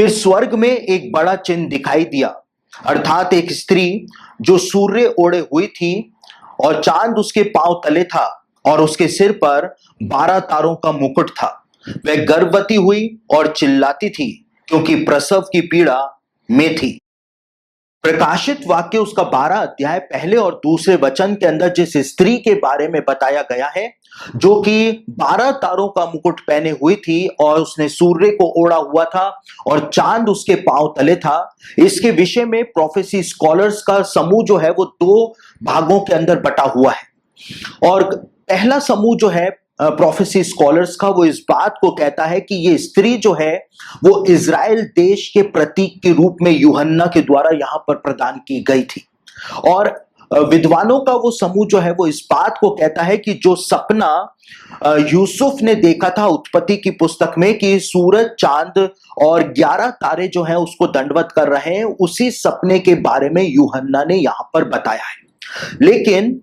फिर स्वर्ग में एक बड़ा चिन्ह दिखाई दिया, अर्थात एक स्त्री जो सूर्य ओढ़े हुई थी और चांद उसके पांव तले था और उसके सिर पर 12 तारों का मुकुट था। वह गर्भवती हुई और चिल्लाती थी क्योंकि प्रसव की पीड़ा में थी। प्रकाशित वाक्य उसका 12 अध्याय पहले और दूसरे वचन के अंदर जिस स्त्री के बारे में बताया गया है, जो कि 12 तारों का मुकुट पहने हुई थी और उसने सूर्य को ओढ़ा हुआ था और चांद उसके पांव तले था, इसके विषय में प्रोफेसी स्कॉलर्स का समूह जो है वो दो भागों के अंदर बटा हुआ है। और पहला समूह जो है प्रोफेसी स्कॉलर्स का, वो इस बात को कहता है कि ये स्त्री जो है वो इज़राइल देश के प्रतीक के रूप में यूहन्ना के द्वारा यहां पर प्रदान की गई थी। और विद्वानों का वो समूह जो है वो इस बात को कहता है कि जो सपना यूसुफ ने देखा था उत्पत्ति की पुस्तक में कि सूरज, चांद और 11 तारे जो हैं उसको दंडवत कर रहे हैं, उसी सपने के बारे में यूहन्ना ने यहां पर बताया है। लेकिन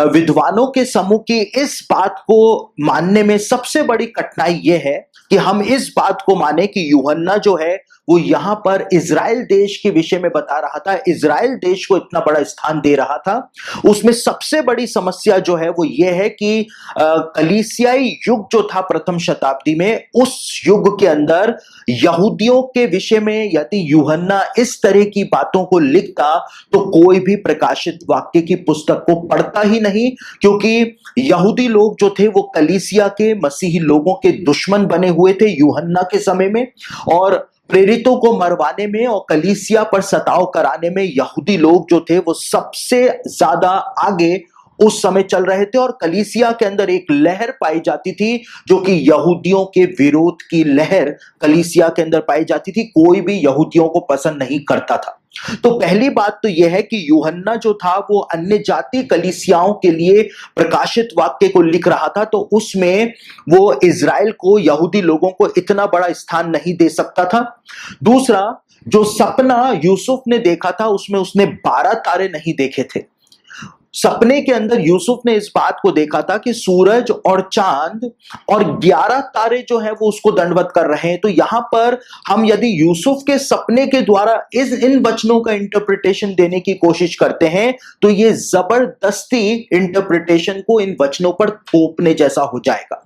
विद्वानों के समूह की इस बात को मानने में सबसे बड़ी कठिनाई यह है कि हम इस बात को माने कि यूहन्ना जो है वो यहां पर इज़राइल देश के विषय में बता रहा था, इज़राइल देश को इतना बड़ा स्थान दे रहा था। उसमें सबसे बड़ी समस्या जो है वो ये है कि कलीसियाई युग जो था प्रथम शताब्दी में, उस युग के अंदर यहूदियों के विषय में यदि यूहन्ना इस तरह की बातों को लिखता तो कोई भी प्रकाशित वाक्य की पुस्तक को पढ़ता ही नहीं, क्योंकि यहूदी लोग जो थे वो कलीसिया के, मसीही लोगों के दुश्मन बने हुए थे यूहन्ना के समय में। और प्रेरितों को मरवाने में और कलीसिया पर सताव कराने में यहूदी लोग जो थे वो सबसे ज्यादा आगे उस समय चल रहे थे। और कलीसिया के अंदर एक लहर पाई जाती थी जो कि यहूदियों के विरोध की लहर कलीसिया के अंदर पाई जाती थी। कोई भी यहूदियों को पसंद नहीं करता था। तो पहली बात तो यह है कि यूहन्ना जो था वो अन्य जाति कलीसियाओं के लिए प्रकाशित वाक्य को लिख रहा था, तो उसमें वो इज़राइल को, यहूदी लोगों को इतना बड़ा स्थान नहीं दे सकता था। दूसरा, जो सपना यूसुफ ने देखा था उसमें उसने 12 तारे नहीं देखे थे। सपने के अंदर यूसुफ ने इस बात को देखा था कि सूरज और चांद और 11 तारे जो हैं वो उसको दंडवत कर रहे हैं। तो यहां पर हम यदि यूसुफ के सपने के द्वारा इन वचनों का इंटरप्रिटेशन देने की कोशिश करते हैं तो ये जबरदस्ती इंटरप्रिटेशन को इन वचनों पर थोपने जैसा हो जाएगा।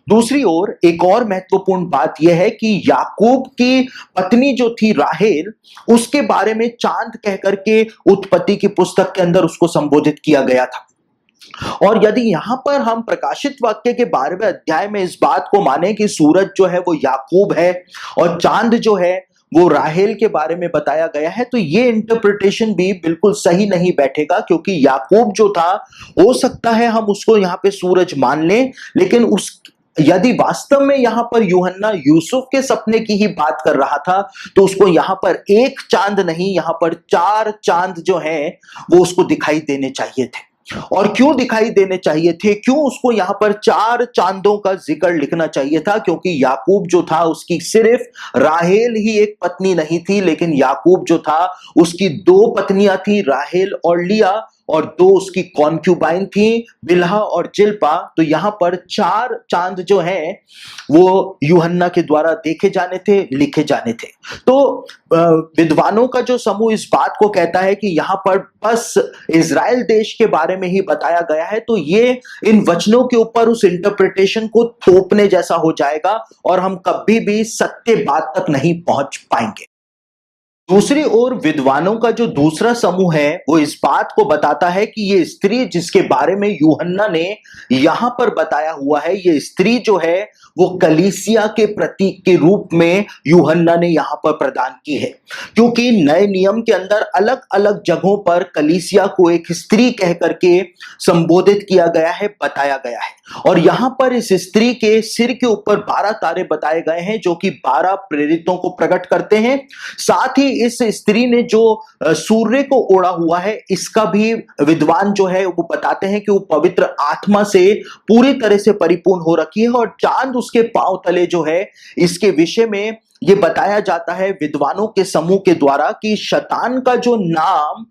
दूसरी ओर एक और महत्वपूर्ण बात यह है कि याकूब की पत्नी जो थी राहेल, उसके बारे में चांद कहकर के उत्पत्ति की पुस्तक के अंदर उसको संबोधित किया गया था। और यदि यहां पर हम प्रकाशित वाक्य के 12वें अध्याय में इस बात को माने कि सूरज जो है वो याकूब है और चांद जो है वो राहेल के बारे में बताया गया है, तो ये इंटरप्रिटेशन भी बिल्कुल सही नहीं बैठेगा, क्योंकि याकूब जो था, हो सकता है हम उसको यहाँ पे सूरज मान लें, लेकिन उस यदि वास्तव में यहां पर यूहन्ना यूसुफ के सपने की ही बात कर रहा था तो उसको यहां पर एक चांद नहीं, यहां पर 4 चांद जो हैं वो उसको दिखाई देने चाहिए थे। और क्यों दिखाई देने चाहिए थे, क्यों उसको यहां पर 4 चांदों का जिक्र लिखना चाहिए था? क्योंकि याकूब जो था उसकी सिर्फ राहेल ही एक पत्नी नहीं थी, लेकिन याकूब जो था उसकी 2 पत्नियां थी, राहेल और लिया, और 2 उसकी कॉन्क्यूबाइन थी, बिल्हा और जिल्पा। तो यहां पर 4 चांद जो हैं वो यूहन्ना के द्वारा देखे जाने थे, लिखे जाने थे। तो विद्वानों का जो समूह इस बात को कहता है कि यहां पर बस इज़राइल देश के बारे में ही बताया गया है, तो ये इन वचनों के ऊपर उस इंटरप्रिटेशन को थोपने जैसा हो जाएगा और हम कभी भी सत्य बात तक नहीं पहुंच पाएंगे। दूसरी ओर विद्वानों का जो दूसरा समूह है वो इस बात को बताता है कि ये स्त्री जिसके बारे में यूहन्ना ने यहां पर बताया हुआ है, ये स्त्री जो है वो कलीसिया के प्रतीक के रूप में यूहन्ना ने यहां पर प्रदान की है, क्योंकि नए नियम के अंदर अलग अलग जगहों पर कलीसिया को एक स्त्री कह करके संबोधित किया गया है, बताया गया है। और यहां पर इस स्त्री के सिर के ऊपर 12 तारे बताए गए हैं जो कि 12 प्रेरितों को प्रकट करते हैं। साथ ही इस स्त्री ने जो सूर्य को ओढ़ा हुआ है, इसका भी विद्वान जो है वो बताते हैं कि वो पवित्र आत्मा से पूरी तरह से परिपूर्ण हो रखी है। और चांद उसके पांव तले जो है, इसके विषय में ये बताया जाता है विद्वानों के समूह के द्वारा कि शैतान का जो नाम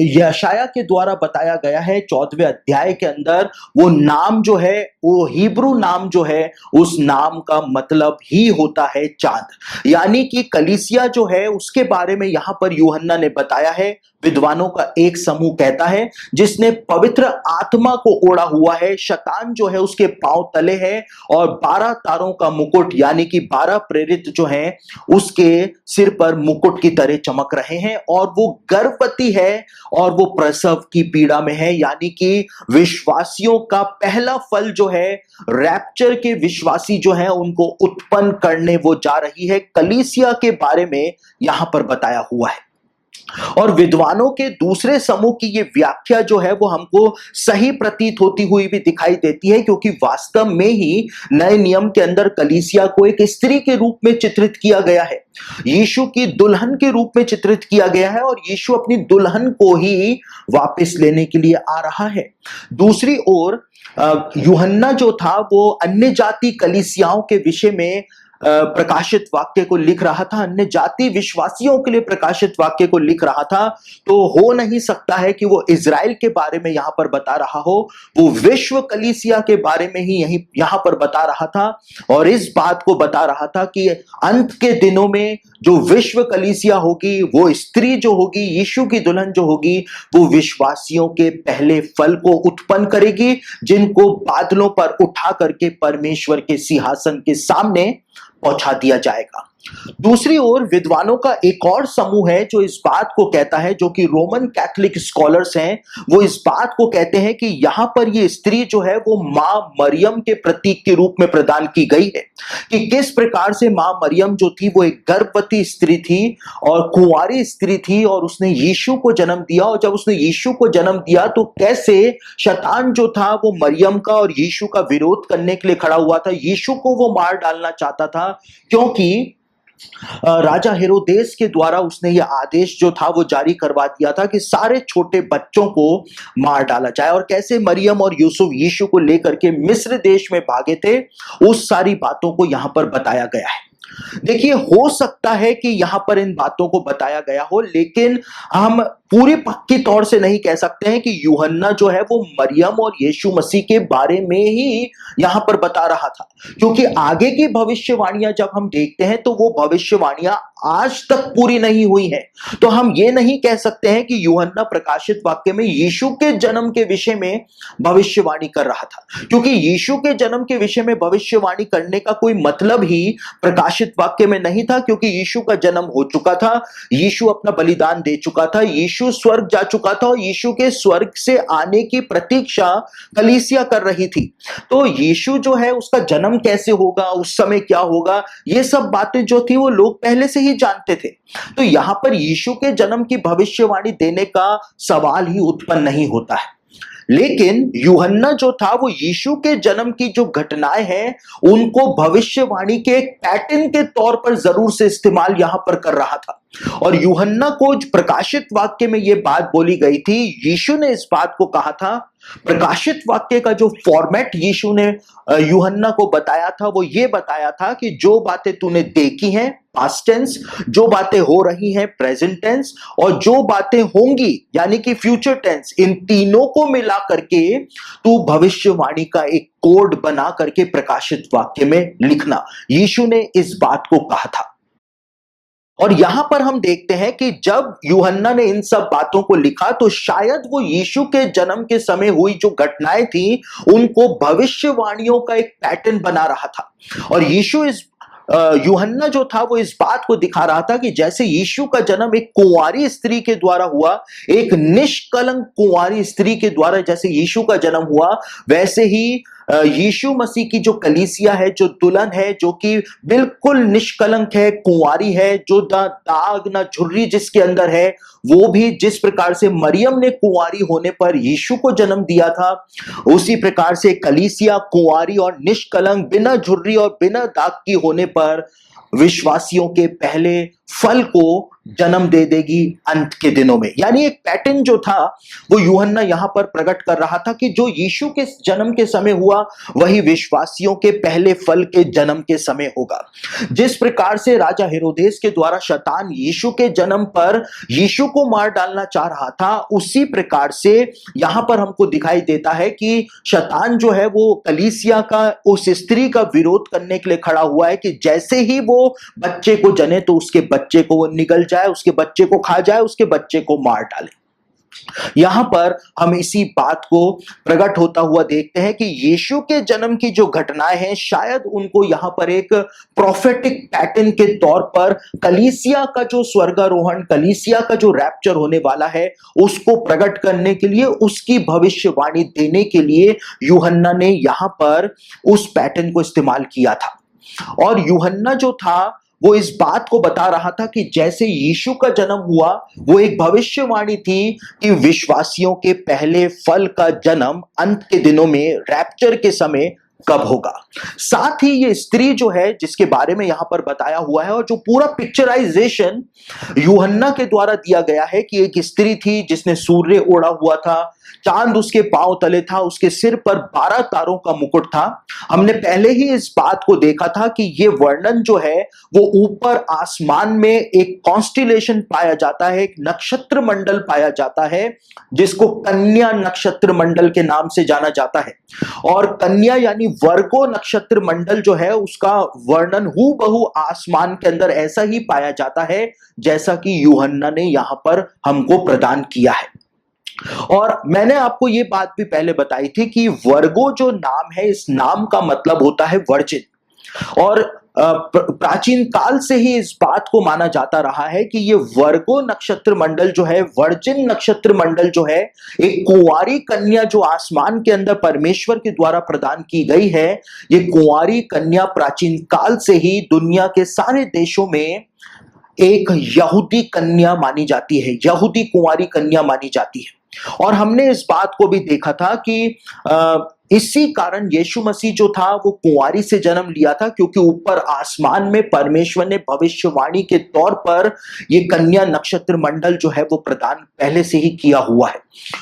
यशाया के द्वारा बताया गया है 14वें अध्याय के अंदर। वो नाम जो है, वो हिब्रू नाम जो है, उस नाम का मतलब ही होता है चांद। यानी कि कलीसिया जो है उसके बारे में यहां पर यूहन्ना ने बताया है। विद्वानों का एक समूह कहता है जिसने पवित्र आत्मा को ओढ़ा हुआ है, शैतान जो है उसके पांव तले है, और 12 तारों का मुकुट यानी कि 12 प्रेरित जो हैं उसके सिर पर मुकुट की तरह चमक रहे हैं, और वो गर्भवती है और वो प्रसव की पीड़ा में है। यानी कि विश्वासियों का पहला फल जो है, रैप्चर के विश्वासी जो है उनको उत्पन्न करने वो जा रही है। कलीसिया के बारे में यहां पर बताया हुआ है। और विद्वानों के दूसरे समूह की ये व्याख्या जो है वो हमको सही प्रतीत होती हुई भी दिखाई देती है, क्योंकि वास्तव में ही नए नियम के अंदर कलीसिया को एक स्त्री के रूप में चित्रित किया गया है, यीशु की दुल्हन के रूप में चित्रित किया गया है, और यीशु अपनी दुल्हन को ही वापस लेने के लिए आ रहा है। दूसरी ओर यूहन्ना जो था वो अन्य जाति कलीसियाओं के विषय में प्रकाशित वाक्य को लिख रहा था, अन्य जाति विश्वासियों के लिए प्रकाशित वाक्य को लिख रहा था। तो हो नहीं सकता है कि वो इज़राइल के बारे में यहां पर बता रहा हो, वो विश्व कलीसिया के बारे में ही यहां पर बता रहा था, और इस बात को बता रहा था कि अंत के दिनों में जो विश्व कलीसिया होगी, वो स्त्री जो होगी, यीशु की दुल्हन जो होगी, वो विश्वासियों के पहले फल को उत्पन्न करेगी, जिनको बादलों पर उठा करके परमेश्वर के सिंहासन के सामने पहुंचा दिया जाएगा। दूसरी ओर विद्वानों का एक और समूह है जो इस बात को कहता है, जो कि रोमन कैथोलिक स्कॉलर्स हैं, वो इस बात को कहते हैं कि यहां पर ये स्त्री जो है वो मां मरियम के प्रतीक के रूप में प्रदान की गई है, कि किस प्रकार से मां मरियम जो थी वो एक गर्भवती स्त्री थी और कुंवारी स्त्री थी, और उसने यीशु को जन्म दिया। और जब उसने यीशु को जन्म दिया तो कैसे शैतान जो था वो मरियम का और यीशु का विरोध करने के लिए खड़ा हुआ था, यीशु को वो मार डालना चाहता था, क्योंकि राजा हेरोदेस के द्वारा उसने यह आदेश जो था वो जारी करवा दिया था कि सारे छोटे बच्चों को मार डाला जाए। और कैसे मरियम और यूसुफ यीशु को लेकर के मिस्र देश में भागे थे, उस सारी बातों को यहां पर बताया गया है। देखिए, हो सकता है कि यहां पर इन बातों को बताया गया हो, लेकिन हम पूरी पक्की तौर से नहीं कह सकते हैं कि यूहन्ना जो है वो मरियम और यीशु मसीह के बारे में ही यहां पर बता रहा था, क्योंकि आगे की भविष्यवाणियां जब हम देखते हैं तो वो भविष्यवाणियां आज तक पूरी नहीं हुई हैं। तो हम ये नहीं कह सकते हैं कि यूहन्ना प्रकाशित वाक्य में यीशु के जन्म के विषय में भविष्यवाणी कर रहा था, क्योंकि यीशु के जन्म के विषय में भविष्यवाणी करने का कोई मतलब ही प्रकाशित वाक्य में नहीं था, क्योंकि यीशु का जन्म हो चुका था, यीशु अपना बलिदान दे चुका था, यीशु स्वर्ग जा चुका था, और यीशु के स्वर्ग से आने की प्रतीक्षा कलीसिया कर रही थी। तो यीशु जो है उसका जन्म कैसे होगा, उस समय क्या होगा, ये सब बातें जो थी वो लोग पहले से ही जानते थे। तो यहां पर यीशु के जन्म की भविष्यवाणी देने का सवाल ही उत्पन्न नहीं होता है। लेकिन यूहन्ना जो था वो यीशु के जन्म की जो घटनाएं हैं उनको भविष्यवाणी के एक पैटर्न के तौर पर जरूर से इस्तेमाल यहां पर कर रहा था। और यूहन्ना को प्रकाशित वाक्य में यह बात बोली गई थी, यीशु ने इस बात को कहा था। प्रकाशित वाक्य का जो फॉर्मेट यीशु ने यूहन्ना को बताया था वो ये बताया था कि जो बातें तूने देखी हैं पास्ट टेंस, जो बातें हो रही हैं प्रेजेंट टेंस, और जो बातें होंगी यानी कि फ्यूचर टेंस, इन तीनों को मिला करके तू भविष्यवाणी का एक कोड बना करके प्रकाशित वाक्य में लिखना। यीशु ने इस बात को कहा था। और यहां पर हम देखते हैं कि जब यूहन्ना ने इन सब बातों को लिखा तो शायद वो यीशु के जन्म के समय हुई जो घटनाएं थी उनको भविष्यवाणियों का एक पैटर्न बना रहा था। और यूहन्ना जो था वो इस बात को दिखा रहा था कि जैसे यीशु का जन्म एक कुंवारी स्त्री के द्वारा हुआ, एक निष्कलंक कुंवारी स्त्री के द्वारा जैसे यीशु का जन्म हुआ, वैसे ही यीशु मसीह की जो कलीसिया है, जो दुल्हन है, जो कि बिल्कुल निष्कलंक है, कुंवारी है, जो दाग ना झुर्री जिसके अंदर है, वो भी जिस प्रकार से मरियम ने कुंवारी होने पर यीशु को जन्म दिया था, उसी प्रकार से कलीसिया कुंवारी और निष्कलंक, बिना झुर्री और बिना दाग की होने पर विश्वासियों के पहले फल को जन्म दे देगी अंत के दिनों में। यानी एक पैटर्न जो था वो यूहन्ना यहां पर प्रकट कर रहा था कि जो यीशु के जन्म के समय हुआ वही विश्वासियों के पहले फल के जन्म के समय होगा। जिस प्रकार से राजा हेरोदेस के द्वारा शैतान यीशु के जन्म पर यीशु को मार डालना चाह रहा था, उसी प्रकार से यहां पर हमको दिखाई देता है कि शैतान जो है वो कलीसिया का, उस स्त्री का विरोध करने के लिए खड़ा हुआ है कि जैसे ही वो बच्चे को जने तो उसके बच्चे को वो निगल जाए, उसके बच्चे को खा जाए, उसके बच्चे को मार डाले। यहां पर हम इसी बात को प्रकट होता हुआ देखते हैं कि यीशु के जन्म की जो घटनाएं हैं शायद उनको यहां पर एक प्रोफेटिक पैटर्न के तौर पर कलीसिया का जो स्वर्गारोहण, कलीसिया का जो रैप्चर होने वाला है उसको प्रकट करने के लिए, उसकी भविष्यवाणी देने के लिए यूहन्ना ने यहां पर उस पैटर्न को इस्तेमाल किया था। और यूहन्ना जो था वो इस बात को बता रहा था कि जैसे यीशु का जन्म हुआ वो एक भविष्यवाणी थी कि विश्वासियों के पहले फल का जन्म अंत के दिनों में रैप्चर के समय कब होगा। साथ ही ये स्त्री जो है जिसके बारे में यहां पर बताया हुआ है और जो पूरा पिक्चराइजेशन यूहन्ना के द्वारा दिया गया है कि एक स्त्री थी जिसने सूर्य ओढ़ा हुआ था, चांद उसके पांव तले था, उसके सिर पर 12 तारों का मुकुट था। हमने पहले ही इस बात को देखा था कि ये वर्णन जो है वो ऊपर आसमान में एक कॉन्स्टिलेशन पाया जाता है, एक नक्षत्र मंडल पाया जाता है जिसको कन्या नक्षत्र मंडल के नाम से जाना जाता है। और कन्या यानी वर्गो नक्षत्र मंडल जो है उसका वर्णन हूबहू आसमान के अंदर ऐसा ही पाया जाता है जैसा कि यूहन्ना ने यहां पर हमको प्रदान किया है। और मैंने आपको ये बात भी पहले बताई थी कि वर्गो जो नाम है, इस नाम का मतलब होता है वर्जिन। और प्राचीन काल से ही इस बात को माना जाता रहा है कि ये वर्गो नक्षत्र मंडल जो है, वर्जिन नक्षत्र मंडल जो है, एक कुंवारी कन्या जो आसमान के अंदर परमेश्वर के द्वारा प्रदान की गई है। ये कुंवारी कन्या प्राचीन काल से ही दुनिया के सारे देशों में एक यहूदी कन्या मानी जाती है, यहूदी कुंवारी कन्या मानी जाती है। और हमने इस बात को भी देखा था कि इसी कारण यीशु मसीह जो था वो कुंवारी से जन्म लिया था, क्योंकि ऊपर आसमान में परमेश्वर ने भविष्यवाणी के तौर पर ये कन्या नक्षत्र मंडल जो है वो प्रदान पहले से ही किया हुआ है।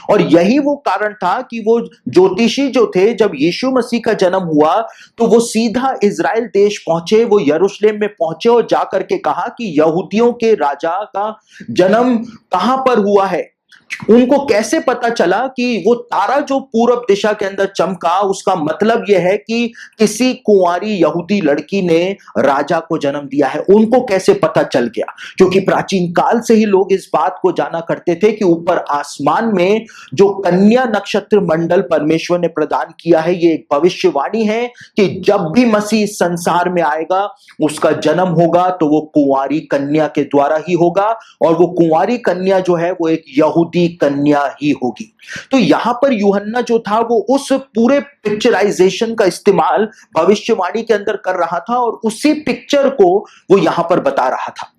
और यही वो कारण था कि वो ज्योतिषी जो थे, जब यीशु मसीह का जन्म हुआ तो वो सीधा इजराइल देश पहुंचे, वो यरूशलेम में पहुंचे और जाकर के कहा कि यहूदियों के राजा का जन्म कहां पर हुआ है। उनको कैसे पता चला कि वो तारा जो पूरब दिशा के अंदर चमका उसका मतलब यह है कि किसी कुंवारी यहूदी लड़की ने राजा को जन्म दिया है। उनको कैसे पता चल गया? क्योंकि प्राचीन काल से ही लोग इस बात को जाना करते थे कि ऊपर आसमान में जो कन्या नक्षत्र मंडल परमेश्वर ने प्रदान किया है, ये एक भविष्यवाणी है कि जब भी मसीह संसार में आएगा उसका जन्म होगा तो वो कुंवारी कन्या के द्वारा ही होगा, और वो कुंवारी कन्या जो है वो एक यहूदी कन्या ही होगी। तो यहां पर यूहन्ना जो था वो उस पूरे पिक्चराइजेशन का इस्तेमाल भविष्यवाणी के अंदर कर रहा था और उसी पिक्चर को वो यहां पर बता रहा था।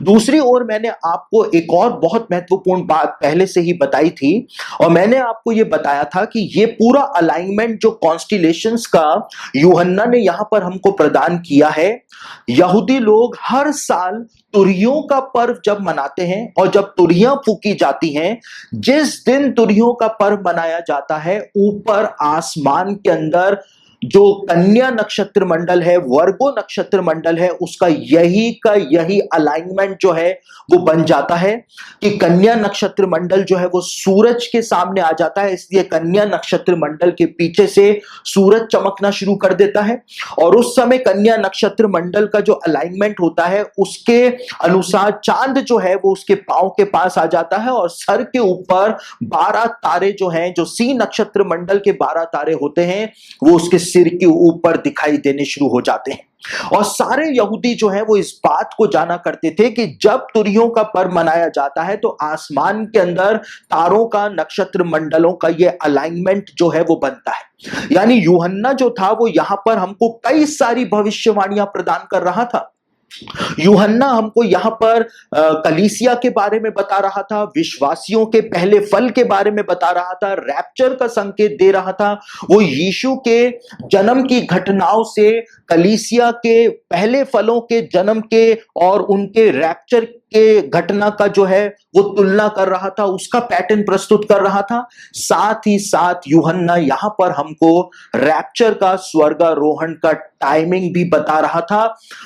दूसरी ओर मैंने आपको एक और बहुत महत्वपूर्ण बात पहले से ही बताई थी, और मैंने आपको यह बताया था कि यह पूरा अलाइनमेंट जो कॉन्स्टिलेशंस का यूहन्ना ने यहां पर हमको प्रदान किया है, यहूदी लोग हर साल तुरहियों का पर्व जब मनाते हैं और जब तुरहियां फूकी जाती हैं, जिस दिन तुरहियों का पर्व मनाया जाता है ऊपर आसमान के अंदर जो कन्या नक्षत्र मंडल है, वर्गो नक्षत्र मंडल है, उसका यही अलाइनमेंट जो है वो बन जाता है कि कन्या नक्षत्र मंडल जो है वो सूरज के सामने आ जाता है। इसलिए कन्या नक्षत्र मंडल के पीछे से सूरज चमकना शुरू कर देता है और उस समय कन्या नक्षत्र मंडल का जो अलाइनमेंट होता है उसके अनुसार चांद जो है वो उसके पांव के पास आ जाता है और सर के ऊपर 12 तारे जो हैं, जो सी नक्षत्र मंडल के 12 तारे होते हैं, वो उसके सिर के ऊपर दिखाई देने शुरू हो जाते हैं। और सारे यहूदी जो है वो इस बात को जाना करते थे कि जब तुरहियों का पर्व मनाया जाता है तो आसमान के अंदर तारों का, नक्षत्र मंडलों का ये अलाइनमेंट जो है वो बनता है। यानी यूहन्ना जो था वो यहां पर हमको कई सारी भविष्यवाणियां प्रदान कर रहा था। यूहन्ना हमको यहाँ पर कलीसिया के बारे में बता रहा था, विश्वासियों के पहले फल के बारे में बता रहा था, रैप्चर का संकेत दे रहा था। वो यीशु के जन्म की घटनाओं से कलीसिया के पहले फलों के जन्म के और उनके रैप्चर के घटना का जो है वो तुलना कर रहा था, उसका पैटर्न प्रस्तुत कर रहा था। साथ ही साथ यूहन्ना यहां पर हमको रैप्चर का, स्वर्गारोहण का टाइमिंग भी बता रहा था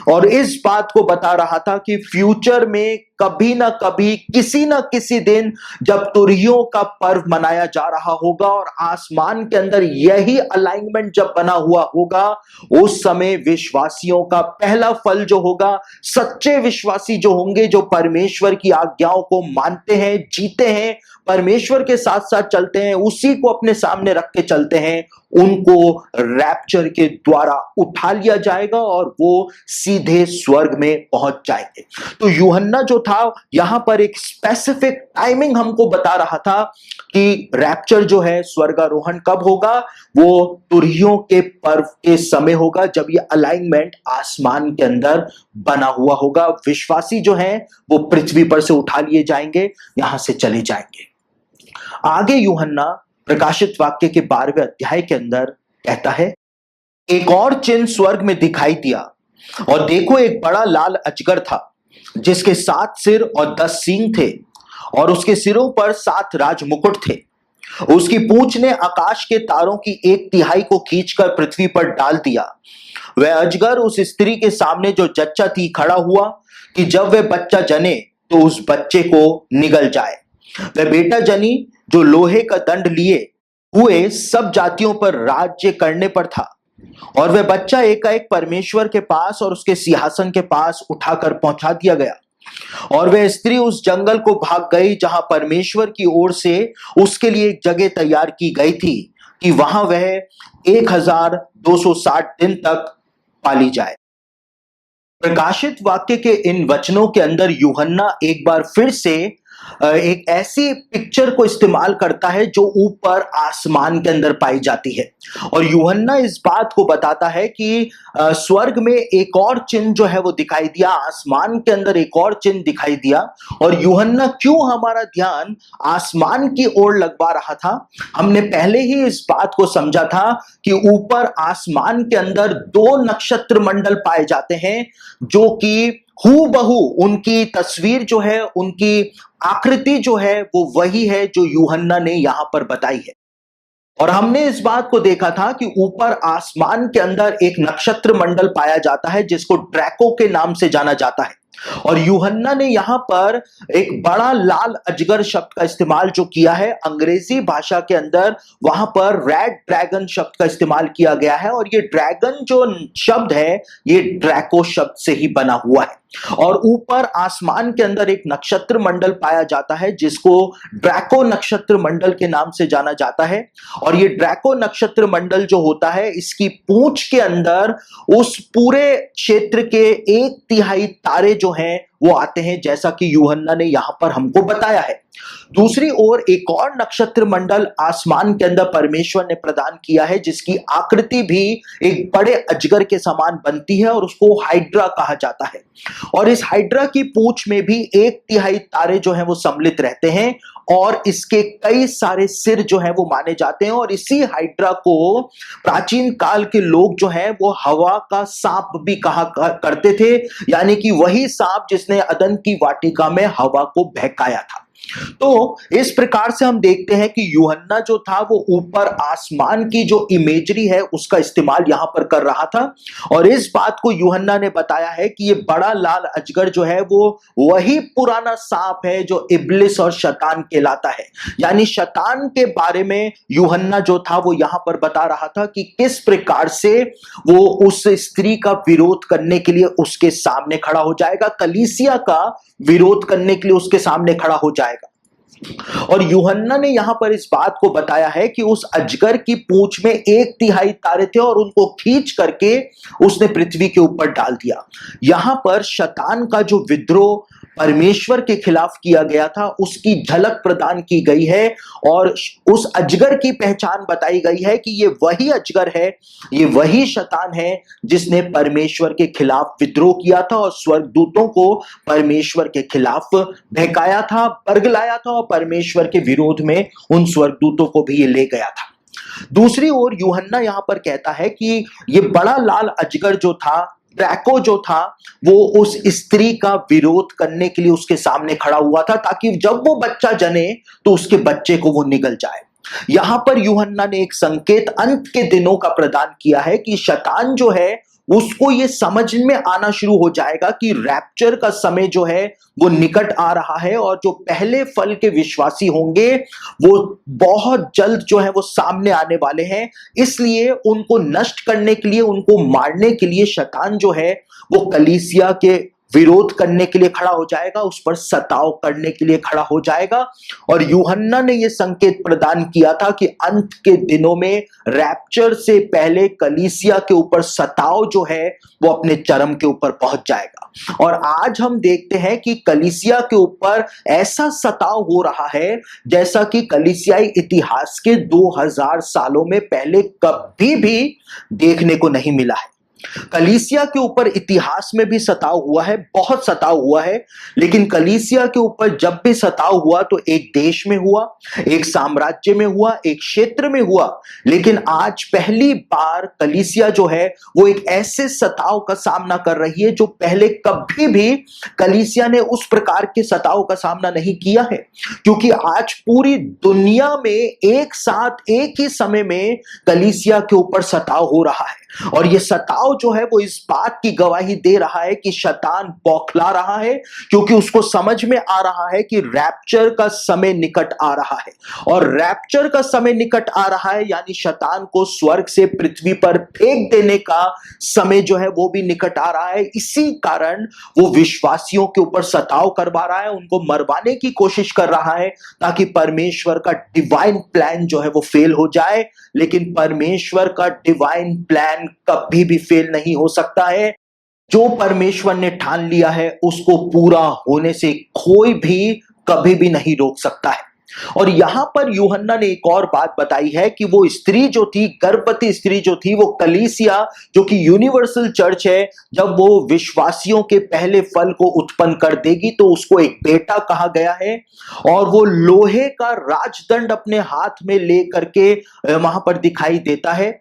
और इस बात को बता रहा था कि फ्यूचर में कभी ना कभी, किसी ना किसी दिन जब तुरहियों का पर्व मनाया जा रहा होगा और आसमान के अंदर यही अलाइनमेंट जब बना हुआ होगा, उस समय विश्वासियों का पहला फल जो होगा, सच्चे विश्वासी जो होंगे, जो परमेश्वर की आज्ञाओं को मानते हैं, जीते हैं, परमेश्वर के साथ साथ चलते हैं, उसी को अपने सामने रख के चलते हैं, उनको रैप्चर के द्वारा उठा लिया जाएगा और वो सीधे स्वर्ग में पहुंच जाएंगे। तो यूहन्ना जो था यहां पर एक स्पेसिफिक टाइमिंग हमको बता रहा था कि रैप्चर जो है, स्वर्गारोहण कब होगा, वो तुरहियों के पर्व के समय होगा, जब ये अलाइनमेंट आसमान के अंदर बना हुआ होगा। विश्वासी जो हैं वो पृथ्वी पर से उठा लिए जाएंगे, यहां से चले जाएंगे। आगे यूहन्ना प्रकाशित वाक्य के 12वें अध्याय के अंदर कहता है, एक और चिन्ह स्वर्ग में दिखाई दिया और देखो एक बड़ा लाल अजगर था जिसके 7 सिर और 10 सींग थे और उसके सिरों पर 7 राजमुकुट थे। उसकी पूंछ ने आकाश के तारों की 1/3 को खींचकर पृथ्वी पर डाल दिया। वह अजगर उस स्त्री के सामने जो जच्चा थी खड़ा हुआ कि जब वह बच्चा जने तो उस बच्चे को निगल जाए। वह बेटा जनी जो लोहे का दंड लिए हुए सब जातियों पर राज्य करने पर था और वह बच्चा एकाएक परमेश्वर के पास और उसके सिंहासन के पास उठाकर पहुंचा दिया गया। और वह स्त्री उस जंगल को भाग गई जहां परमेश्वर की ओर से उसके लिए एक जगह तैयार की गई थी कि वहां वह 1260 दिन तक पाली जाए। प्रकाशित वाक्य के इन वचनों के अंदर यूहन्ना एक बार फिर से एक ऐसी पिक्चर को इस्तेमाल करता है जो ऊपर आसमान के अंदर पाई जाती है और यूहन्ना इस बात को बताता है कि स्वर्ग में एक और चिन्ह जो है वो दिखाई दिया, आसमान के अंदर एक और चिन्ह दिखाई दिया। और यूहन्ना क्यों हमारा ध्यान आसमान की ओर लगवा रहा था? हमने पहले ही इस बात को समझा था कि ऊपर आसमान के अंदर 2 नक्षत्र मंडल पाए जाते हैं जो कि हूबहू उनकी तस्वीर जो है, उनकी आकृति जो है वो वही है जो यूहन्ना ने यहां पर बताई है। और हमने इस बात को देखा था कि ऊपर आसमान के अंदर एक नक्षत्र मंडल पाया जाता है जिसको ड्रैको के नाम से जाना जाता है और यूहन्ना ने यहां पर एक बड़ा लाल अजगर शब्द का इस्तेमाल जो किया है, अंग्रेजी भाषा के अंदर वहां पर रेड ड्रैगन शब्द का इस्तेमाल किया गया है और ये ड्रैगन जो शब्द है ये ड्रैको शब्द से ही बना हुआ है। और ऊपर आसमान के अंदर एक नक्षत्र मंडल पाया जाता है जिसको ड्रैको नक्षत्र मंडल के नाम से जाना जाता है और ये ड्रैको नक्षत्र मंडल जो होता है, इसकी पूंछ के अंदर उस पूरे क्षेत्र के 1/3 तारे जो हैं वो आते हैं, जैसा कि यूहन्ना ने यहां पर हमको बताया है। दूसरी ओर एक और नक्षत्र मंडल आसमान के अंदर परमेश्वर ने प्रदान किया है जिसकी आकृति भी एक बड़े अजगर के समान बनती है और उसको हाइड्रा कहा जाता है और इस हाइड्रा की पूंछ में भी 1/3 तारे जो हैं वो सम्मिलित रहते हैं और इसके कई सारे सिर जो हैं वो माने जाते हैं और इसी हाइड्रा को प्राचीन काल के लोग जो हैं वो हवा का सांप भी कहा करते थे, यानी कि वही सांप जिसने अदन की वाटिका में हवा को बहकाया था। तो इस प्रकार से हम देखते हैं कि यूहन्ना जो था वो ऊपर आसमान की जो इमेजरी है उसका इस्तेमाल यहां पर कर रहा था और इस बात को यूहन्ना ने बताया है कि ये बड़ा लाल अजगर जो है वो वही पुराना सांप है जो इब्लिस और शैतान कहलाता है। यानी शैतान के बारे में यूहन्ना जो था वो यहां पर बता रहा था कि किस प्रकार से वो उस स्त्री का विरोध करने के लिए उसके सामने खड़ा हो जाएगा, कलीसिया का विरोध करने के लिए उसके सामने खड़ा हो जाएगा। और यूहन्ना ने यहां पर इस बात को बताया है कि उस अजगर की पूंछ में 1/3 तारे थे और उनको खींच करके उसने पृथ्वी के ऊपर डाल दिया। यहां पर शैतान का जो विद्रोह परमेश्वर के खिलाफ किया गया था, उसकी झलक प्रदान की गई है और उस अजगर की पहचान बताई गई है कि ये वही अजगर है, ये वही शैतान है जिसने परमेश्वर के खिलाफ विद्रोह किया था और स्वर्गदूतों को परमेश्वर के खिलाफ बहकाया था, बरगलाया था और परमेश्वर के विरोध में उन स्वर्गदूतों को भी ये ले गया था। दूसरी ओर यूहन्ना यहां पर कहता है कि ये बड़ा लाल अजगर जो था, ड्रैको जो था, वो उस स्त्री का विरोध करने के लिए उसके सामने खड़ा हुआ था ताकि जब वो बच्चा जने तो उसके बच्चे को वो निगल जाए। यहां पर यूहन्ना ने एक संकेत अंत के दिनों का प्रदान किया है कि शैतान जो है उसको ये समझ में आना शुरू हो जाएगा कि रैप्चर का समय जो है वो निकट आ रहा है और जो पहले फल के विश्वासी होंगे वो बहुत जल्द जो है वो सामने आने वाले हैं। इसलिए उनको नष्ट करने के लिए, उनको मारने के लिए शैतान जो है वो कलीसिया के विरोध करने के लिए खड़ा हो जाएगा, उस पर सताव करने के लिए खड़ा हो जाएगा। और यूहन्ना ने यह संकेत प्रदान किया था कि अंत के दिनों में रैप्चर से पहले कलीसिया के ऊपर सताव जो है वो अपने चरम के ऊपर पहुंच जाएगा। और आज हम देखते हैं कि कलीसिया के ऊपर ऐसा सताव हो रहा है जैसा कि कलीसियाई इतिहास के 2000 सालों में पहले कभी भी देखने को नहीं मिला है। कलीसिया के ऊपर इतिहास में भी सताव हुआ है, बहुत सताव हुआ है, लेकिन कलीसिया के ऊपर जब भी सताव हुआ तो एक देश में हुआ, एक साम्राज्य में हुआ, एक क्षेत्र में हुआ। लेकिन आज पहली बार कलीसिया जो है वो एक ऐसे सताव का सामना कर रही है जो पहले कभी भी कलीसिया ने उस प्रकार के सताव का सामना नहीं किया है, क्योंकि आज पूरी दुनिया में एक साथ एक ही समय में कलीसिया के ऊपर सताव हो रहा है। और ये सताव जो है वो इस बात की गवाही दे रहा है कि शैतान बौखला रहा है, क्योंकि उसको समझ में आ रहा है कि रैप्चर का समय निकट आ रहा है। और रैप्चर का समय निकट आ रहा है यानी शैतान को स्वर्ग से पृथ्वी पर फेंक देने का समय जो है वो भी निकट आ रहा है। इसी कारण वो विश्वासियों के ऊपर सताव करवा रहा है, उनको मरवाने की कोशिश कर रहा है ताकि परमेश्वर का डिवाइन प्लान जो है वो फेल हो जाए। लेकिन परमेश्वर का डिवाइन प्लान कभी भी फेल नहीं हो सकता है। जो परमेश्वर ने ठान लिया है उसको पूरा होने से कोई भी कभी भी नहीं रोक सकता है। और यहां पर यूहन्ना ने एक और बात बताई है कि वो स्त्री जो थी, गर्भवती स्त्री जो थी, वो कलीसिया जो कि यूनिवर्सल चर्च है, जब वो विश्वासियों के पहले फल को उत्पन्न कर देगी तो उसको एक बेटा कहा गया है। और वो लोहे का राजदंड अपने हाथ में ले करके वहां पर दिखाई देता है।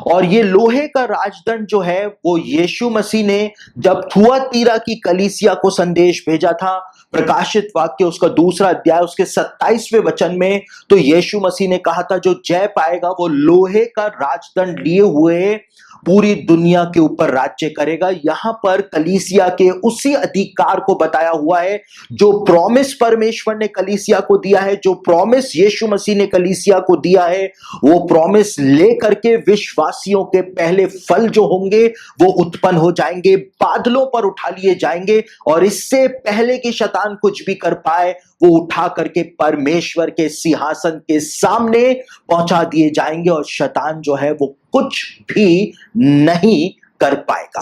और ये लोहे का राजदंड जो है वो यीशु मसीह ने जब थुआतीरा की कलीसिया को संदेश भेजा था, प्रकाशित वाक्य उसका 2 अध्याय उसके 27वें वचन में, तो यीशु मसीह ने कहा था जो जय पाएगा वो लोहे का राजदंड लिए हुए पूरी दुनिया के ऊपर राज्य करेगा। यहां पर कलीसिया के उसी अधिकार को बताया हुआ है जो प्रॉमिस परमेश्वर ने कलीसिया को दिया है, जो प्रॉमिस यीशु मसीह ने कलीसिया को दिया है। वो प्रॉमिस लेकर के विश्वासियों के पहले फल जो होंगे वो उत्पन्न हो जाएंगे, बादलों पर उठा लिए जाएंगे और इससे पहले कि शैतान कुछ भी कर पाए वो उठा करके परमेश्वर के सिंहासन के सामने पहुंचा दिए जाएंगे और शैतान जो है वो कुछ भी नहीं कर पाएगा।